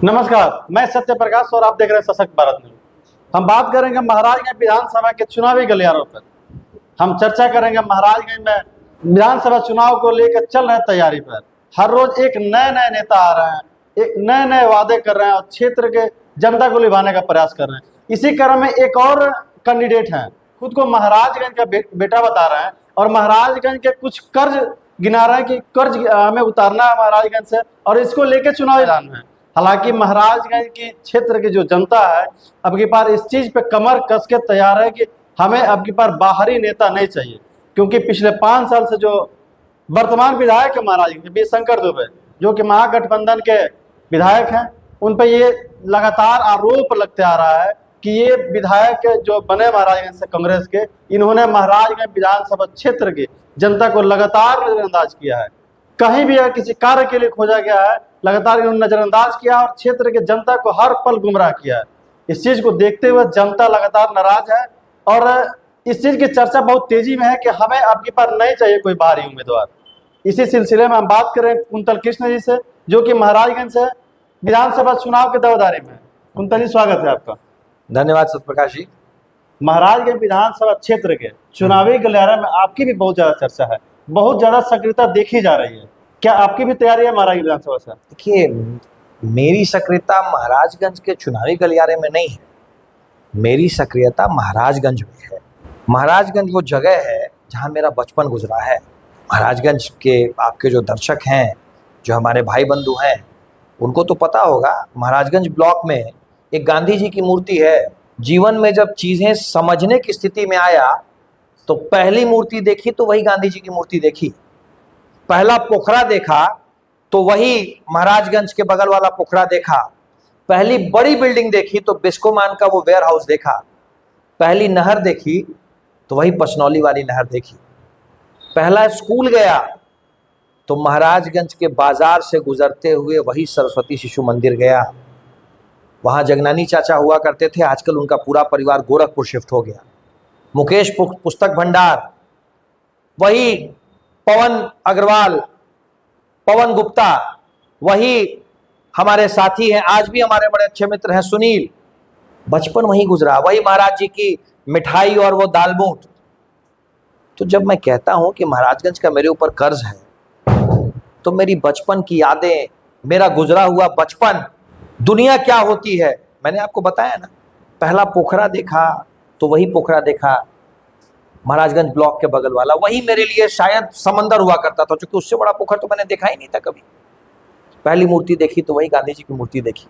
नमस्कार, मैं सत्य प्रकाश और आप देख रहे हैं सशक्त भारत न्यूज। हम बात करेंगे महाराजगंज विधानसभा के चुनावी गलियारों पर। हम चर्चा करेंगे महाराजगंज में विधानसभा चुनाव को लेकर चल रहे तैयारी पर। हर रोज एक नए नए नेता आ रहे हैं, एक नए नए वादे कर रहे हैं और क्षेत्र के जनता को लुभाने का प्रयास कर रहे हैं। इसी क्रम में एक और कैंडिडेट हैं, खुद को महाराजगंज का बेटा बता रहे हैं और महाराजगंज के कुछ कर्ज गिना रहे हैं कि कर्ज हमें उतारना है महाराजगंज से, और इसको लेकर चुनाव ऐलान है। हालांकि महाराजगंज की क्षेत्र की जो जनता है अब की बार इस चीज पे कमर कस के तैयार है कि हमें अब की बार बाहरी नेता नहीं चाहिए, क्योंकि पिछले 5 साल से जो वर्तमान विधायक है महाराजगंज बी शंकर दुबे, जो कि महागठबंधन के विधायक हैं, उन पर ये लगातार आरोप लगते आ रहा है कि ये विधायक जो बने महाराजगंज से कांग्रेस के, इन्होंने महाराजगंज विधानसभा क्षेत्र की जनता को लगातार नजरअंदाज किया है। कहीं भी अगर किसी कार्य के लिए खोजा गया है, लगातार इन्होंने नजरअंदाज किया और क्षेत्र के जनता को हर पल गुमराह किया है। इस चीज को देखते हुए जनता लगातार नाराज है और इस चीज की चर्चा बहुत तेजी में है कि हमें अब की बार नहीं चाहिए कोई बाहरी उम्मीदवार। इसी सिलसिले में हम बात करें कुंतल कृष्ण जी से, जो कि महाराजगंज से विधानसभा चुनाव के दावेदारी में। कुंतल जी, स्वागत है आपका। धन्यवाद सत्यप्रकाश जी। महाराजगंज विधानसभा क्षेत्र के चुनावी गलियारे में आपकी भी बहुत ज्यादा चर्चा है, बहुत ज्यादा सक्रियता देखी जा रही है। क्या आपकी भी तैयारी है महाराजगंज विधानसभा से? देखिए, मेरी सक्रियता महाराजगंज के चुनावी गलियारे में नहीं है, मेरी सक्रियता महाराजगंज में है। महाराजगंज वो जगह है जहाँ मेरा बचपन गुजरा है। महाराजगंज के आपके जो दर्शक हैं, जो हमारे भाई बंधु हैं, उनको तो पता होगा, महाराजगंज ब्लॉक में एक गांधी जी की मूर्ति है। जीवन में जब चीज़ें समझने की स्थिति में आया तो पहली मूर्ति देखी तो वही गांधी जी की मूर्ति देखी। पहला पोखरा देखा तो वही महाराजगंज के बगल वाला पोखरा देखा। पहली बड़ी बिल्डिंग देखी तो बिस्कोमान का वो वेयर हाउस देखा। पहली नहर देखी तो वही पचनौली वाली नहर देखी। पहला स्कूल गया तो महाराजगंज के बाजार से गुजरते हुए वही सरस्वती शिशु मंदिर गया। वहाँ जगनानी चाचा हुआ करते थे, आजकल उनका पूरा परिवार गोरखपुर शिफ्ट हो गया। मुकेश पुस्तक भंडार, वही पवन अग्रवाल, पवन गुप्ता, वही हमारे साथी हैं, आज भी हमारे बड़े अच्छे मित्र हैं सुनील। बचपन वहीं गुजरा, वही महाराज जी की मिठाई और वो दाल मूट। तो जब मैं कहता हूं कि महाराजगंज का मेरे ऊपर कर्ज है, तो मेरी बचपन की यादें, मेरा गुजरा हुआ बचपन, दुनिया क्या होती है, मैंने आपको बताया ना। पहला पोखरा देखा तो वही पोखरा देखा, महाराजगंज ब्लॉक के बगल वाला, वही मेरे लिए शायद समंदर हुआ करता था, क्योंकि उससे बड़ा पोखर तो मैंने देखा ही नहीं था कभी। पहली मूर्ति देखी तो वही गांधी जी की मूर्ति देखी।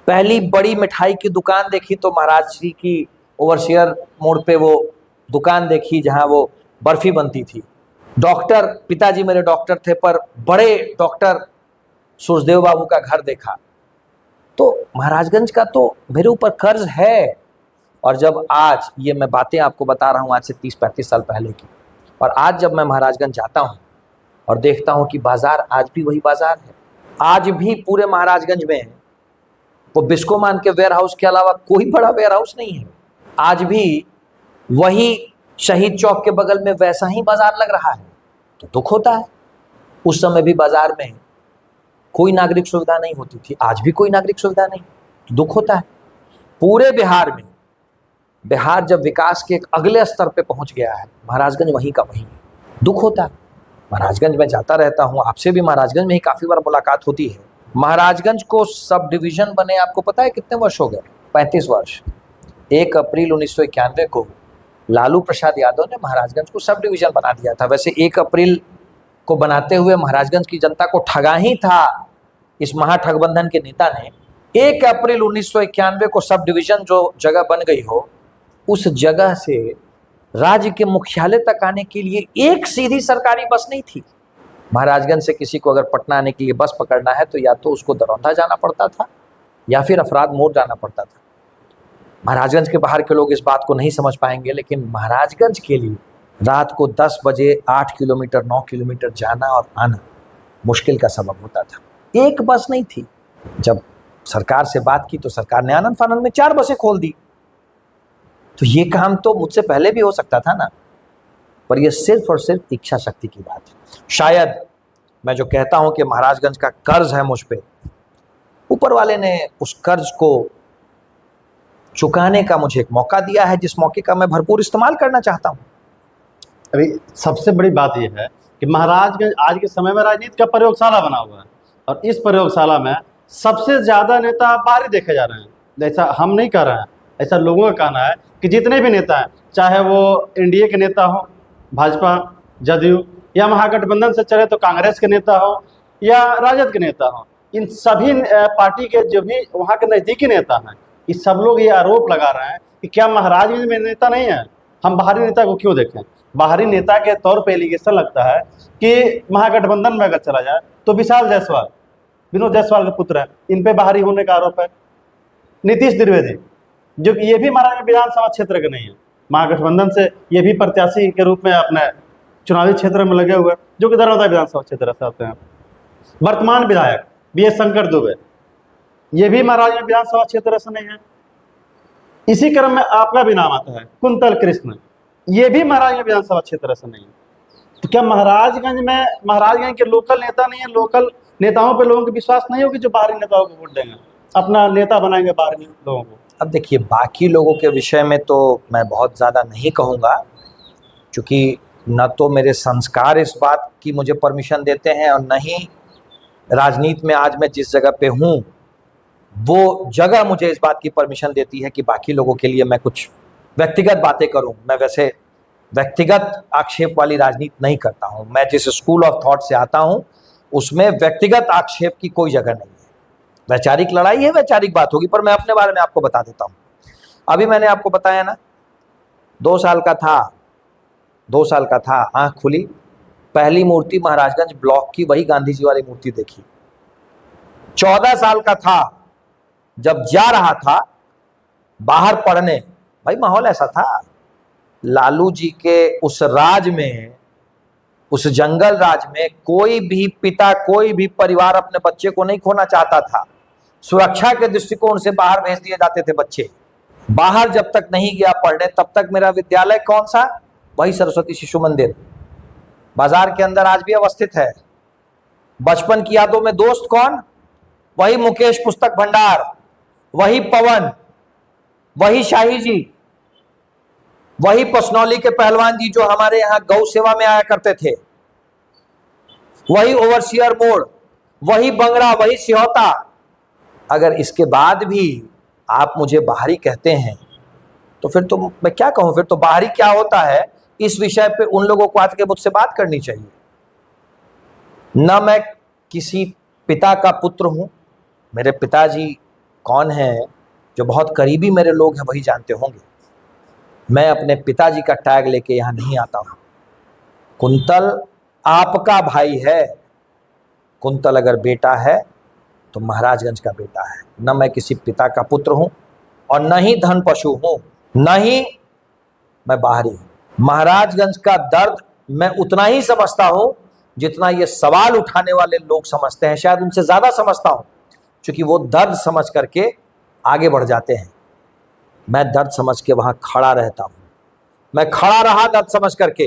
पहली बड़ी मिठाई की दुकान देखी तो महाराज जी की ओवरसियर मोड़ पे वो दुकान देखी जहाँ वो बर्फी बनती थी। डॉक्टर, पिताजी मेरे डॉक्टर थे, पर बड़े डॉक्टर सूरजदेव बाबू का घर देखा। तो महाराजगंज का तो मेरे ऊपर कर्ज है। और जब आज ये मैं बातें आपको बता रहा हूँ आज से 30-35 साल पहले की, और आज जब मैं महाराजगंज जाता हूँ और देखता हूँ कि बाजार आज भी वही बाजार है, आज भी पूरे महाराजगंज में वो बिस्कोमान के वेयर हाउस के अलावा कोई बड़ा वेयर हाउस नहीं है। आज भी वही शहीद चौक के बगल में वैसा ही बाजार लग रहा है, तो दुख होता है। उस समय भी बाजार में कोई नागरिक सुविधा नहीं होती थी, आज भी कोई नागरिक सुविधा नहीं, तो दुख होता है। पूरे बिहार में, बिहार जब विकास के एक अगले स्तर पे पहुंच गया है, महाराजगंज वहीं का वहीं है, दुख होता है। महाराजगंज में जाता रहता हूं, आपसे भी महाराजगंज में ही काफ़ी बार मुलाकात होती है। महाराजगंज को सब डिवीज़न बने आपको पता है कितने वर्ष हो गए? 35 वर्ष। 1 अप्रैल 1991 को लालू प्रसाद यादव ने महाराजगंज को सब डिवीज़न बना दिया था। वैसे 1 अप्रैल को बनाते हुए महाराजगंज की जनता को ठगा ही था इस महाठगबंधन के नेता ने। 1 अप्रैल 1991 को सब डिवीज़न जो जगह बन गई हो, उस जगह से राज्य के मुख्यालय तक आने के लिए एक सीधी सरकारी बस नहीं थी। महाराजगंज से किसी को अगर पटना आने के लिए बस पकड़ना है तो या तो उसको दरौंधा जाना पड़ता था या फिर अफराद मोड़ जाना पड़ता था। महाराजगंज के बाहर के लोग इस बात को नहीं समझ पाएंगे, लेकिन महाराजगंज के लिए रात को 10 बजे 8 किलोमीटर 9 किलोमीटर जाना और आना मुश्किल का सबब होता था। एक बस नहीं थी। जब सरकार से बात की तो सरकार ने आनंद फानंद में 4 बसें खोल दी। तो ये काम तो मुझसे पहले भी हो सकता था ना, पर यह सिर्फ और सिर्फ इच्छा शक्ति की बात है। शायद मैं जो कहता हूं कि महाराजगंज का कर्ज है मुझ पे, ऊपर वाले ने उस कर्ज को चुकाने का मुझे एक मौका दिया है, जिस मौके का मैं भरपूर इस्तेमाल करना चाहता हूँ। अभी सबसे बड़ी बात यह है कि महाराजगंज आज के समय में राजनीति का प्रयोगशाला बना हुआ है, और इस प्रयोगशाला में सबसे ज़्यादा नेता बाहरी देखे जा रहे हैं। जैसा हम नहीं कह रहे हैं, ऐसा लोगों का कहना है कि जितने भी नेता हैं, चाहे वो एनडीए के नेता हो, भाजपा, जदयू, या महागठबंधन से चले तो कांग्रेस के नेता हो या राजद के नेता हो, इन सभी पार्टी के जो भी वहाँ के नज़दीकी नेता हैं, ये सब लोग ये आरोप लगा रहे हैं कि क्या महाराजगंज में नेता नहीं है, हम बाहरी नेता को क्यों देखें। बाहरी नेता के तौर पे एलिगेशन लगता है कि महागठबंधन में अगर चला जाए तो विशाल जायसवाल, विनोद जायसवाल के पुत्र हैं, इन पे बाहरी होने का आरोप है। नीतीश द्विवेदी, जो कि ये भी महाराजगंज विधानसभा क्षेत्र के नहीं है, महागठबंधन से ये भी प्रत्याशी के रूप में अपने चुनावी क्षेत्र में लगे हुए, जो कि दरौदा विधानसभा क्षेत्र से आते हैं। वर्तमान विधायक बी एस शंकर दुबे, ये भी महाराजगंज विधानसभा क्षेत्र से नहीं है। इसी क्रम में आपका भी नाम आता है, कुंतल कृष्ण, ये भी महाराजगंज विधानसभा क्षेत्र से नहीं है। तो क्या महाराजगंज के लोकल नेता नहीं है? लोकल नेताओं पे लोगों को विश्वास नहीं होगी जो बाहरी नेताओं को वोट देंगे, अपना नेता बनाएंगे बाहरी लोगों को। अब देखिए, बाकी लोगों के विषय में तो मैं बहुत ज़्यादा नहीं कहूँगा, क्योंकि न तो मेरे संस्कार इस बात की मुझे परमिशन देते हैं, और न ही राजनीति में आज मैं जिस जगह पे हूँ वो जगह मुझे इस बात की परमिशन देती है कि बाकी लोगों के लिए मैं कुछ व्यक्तिगत बातें करूं। मैं वैसे व्यक्तिगत आक्षेप वाली राजनीति नहीं करता हूं। मैं जिस स्कूल ऑफ थॉट से आता हूं उसमें व्यक्तिगत आक्षेप की कोई जगह नहीं है। वैचारिक लड़ाई है, वैचारिक बात होगी, पर मैं अपने बारे में आपको बता देता हूं। अभी मैंने आपको बताया ना, 2 साल का था, आंख खुली, पहली मूर्ति महाराजगंज ब्लॉक की वही गांधी जी वाली मूर्ति देखी। 14 साल का था, जब जा रहा था बाहर पढ़ने, भाई माहौल ऐसा था, लालू जी के उस राज में, उस जंगल राज में कोई भी पिता, कोई भी परिवार अपने बच्चे को नहीं खोना चाहता था। सुरक्षा के दृष्टिकोण से बाहर भेज दिए जाते थे बच्चे। बाहर जब तक नहीं गया पढ़ने, तब तक मेरा विद्यालय कौन सा? वही सरस्वती शिशु मंदिर, बाजार के अंदर आज भी अवस्थित है। बचपन की यादों में दोस्त कौन? वही मुकेश पुस्तक भंडार, वही पवन, वही शाही जी, वही पसनौली के पहलवान जी जो हमारे यहाँ गौ सेवा में आया करते थे, वही ओवरसियर मोड़, वही बंगरा, वही सिहोता। अगर इसके बाद भी आप मुझे बाहरी कहते हैं तो फिर तो मैं क्या कहूं, फिर तो बाहरी क्या होता है, इस विषय पे उन लोगों को आके मुझसे बात करनी चाहिए। न मैं किसी पिता का पुत्र हूं, मेरे पिताजी कौन हैं, जो बहुत करीबी मेरे लोग हैं वही जानते होंगे। मैं अपने पिताजी का टैग लेके यहाँ नहीं आता हूँ। कुंतल आपका भाई है, कुंतल अगर बेटा है तो महाराजगंज का बेटा है। न मैं किसी पिता का पुत्र हूँ और न ही धन पशु हूँ, न ही मैं बाहरी हूँ। महाराजगंज का दर्द मैं उतना ही समझता हूँ जितना ये सवाल उठाने वाले लोग समझते हैं, शायद उनसे ज़्यादा समझता हूँ, क्योंकि वो दर्द समझ करके आगे बढ़ जाते हैं। मैं दर्द समझ के वहाँ खड़ा रहता हूँ, मैं खड़ा रहा दर्द समझ करके।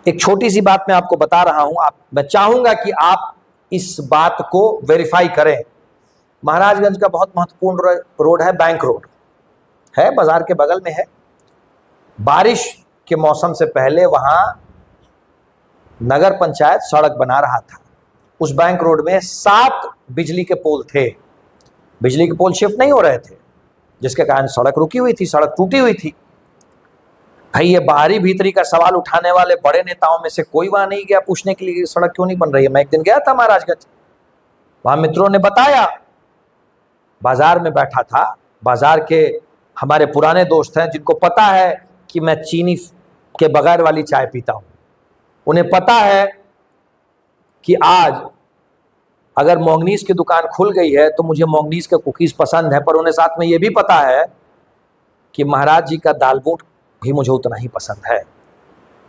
एक छोटी सी बात मैं आपको बता रहा हूँ, मैं चाहूँगा कि आप इस बात को वेरीफाई करें। महाराजगंज का बहुत महत्वपूर्ण रोड है, बैंक रोड है, बाजार के बगल में है। बारिश के मौसम से पहले वहाँ नगर पंचायत सड़क बना रहा था। उस बैंक रोड में 7 बिजली के पोल थे। बिजली के पोल शिफ्ट नहीं हो रहे थे, जिसके कारण सड़क रुकी हुई थी, सड़क टूटी हुई थी। भाई ये बाहरी भीतरी का सवाल उठाने वाले बड़े नेताओं में से कोई वहां नहीं गया पूछने के लिए कि सड़क क्यों नहीं बन रही है। मैं एक दिन गया था महाराजगंज, वहां मित्रों ने बताया, बाजार में बैठा था, बाजार के हमारे पुराने दोस्त हैं जिनको पता है कि मैं चीनी के बगैर वाली चाय पीता हूं। उन्हें पता है कि आज अगर मोंगनीस की दुकान खुल गई है तो मुझे मोंगनीस के कुकीज़ पसंद है, पर उन्हें साथ में ये भी पता है कि महाराज जी का दाल बूट भी मुझे उतना ही पसंद है।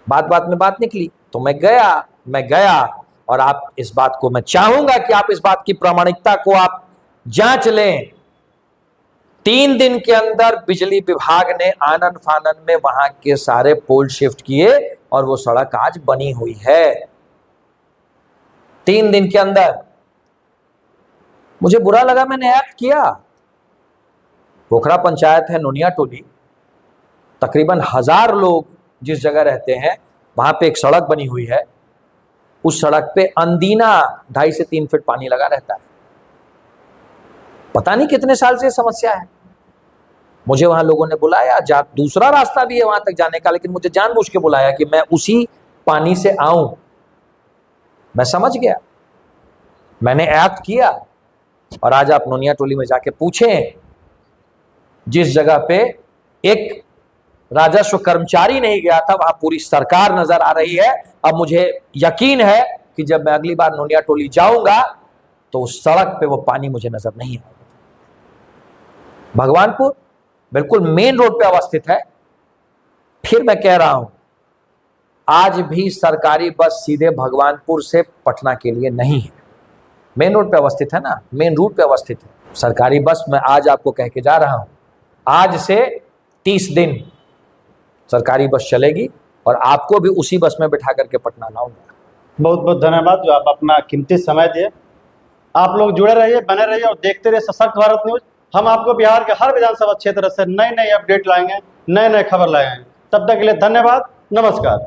बात बात में बात निकली तो मैं गया और आप इस बात को, मैं चाहूंगा कि आप इस बात की प्रामाणिकता को आप जांच लें। 3 दिन के अंदर बिजली विभाग ने आनन फानन में वहां के सारे पोल शिफ्ट किए और वो सड़क आज बनी हुई है। 3 दिन के अंदर मुझे बुरा लगा, मैंने एक्ट किया। पोखरा पंचायत है नोनिया टोली, तकरीबन 1000 लोग जिस जगह रहते हैं वहां पे एक सड़क बनी हुई है। उस सड़क पे अंदीना 2.5 से 3 फीट पानी लगा रहता है। पता नहीं कितने साल से समस्या है। मुझे वहां लोगों ने बुलाया, दूसरा रास्ता भी है वहां तक जाने का, लेकिन मुझे जानबूझ के बुलाया कि मैं उसी पानी से आऊं। मैं समझ गया, मैंने एक्ट किया। और आज आप नोनिया टोली में जाके पूछें, जिस जगह पे एक राजस्व कर्मचारी नहीं गया था वहां पूरी सरकार नजर आ रही है। अब मुझे यकीन है कि जब मैं अगली बार नोनिया टोली जाऊंगा तो उस सड़क पे वो पानी मुझे नजर नहीं आएगा। भगवानपुर बिल्कुल मेन रोड पे अवस्थित है। फिर मैं कह रहा हूं, आज भी सरकारी बस सीधे भगवानपुर से पटना के लिए नहीं है। मेन रोड पे अवस्थित है ना, मेन रूट पे अवस्थित है सरकारी बस। मैं आज आपको कह के जा रहा हूं, आज से 30 दिन सरकारी बस चलेगी और आपको भी उसी बस में बिठा करके पटना लाऊंगा। बहुत बहुत धन्यवाद जो आप अपना कीमती समय दिए। आप लोग जुड़े रहिए, बने रहिए और देखते रहिए सशक्त भारत न्यूज। हम आपको बिहार के हर विधानसभा क्षेत्र से नई नई अपडेट लाएंगे, नए नए खबर लाएंगे। तब तक के लिए धन्यवाद, नमस्कार।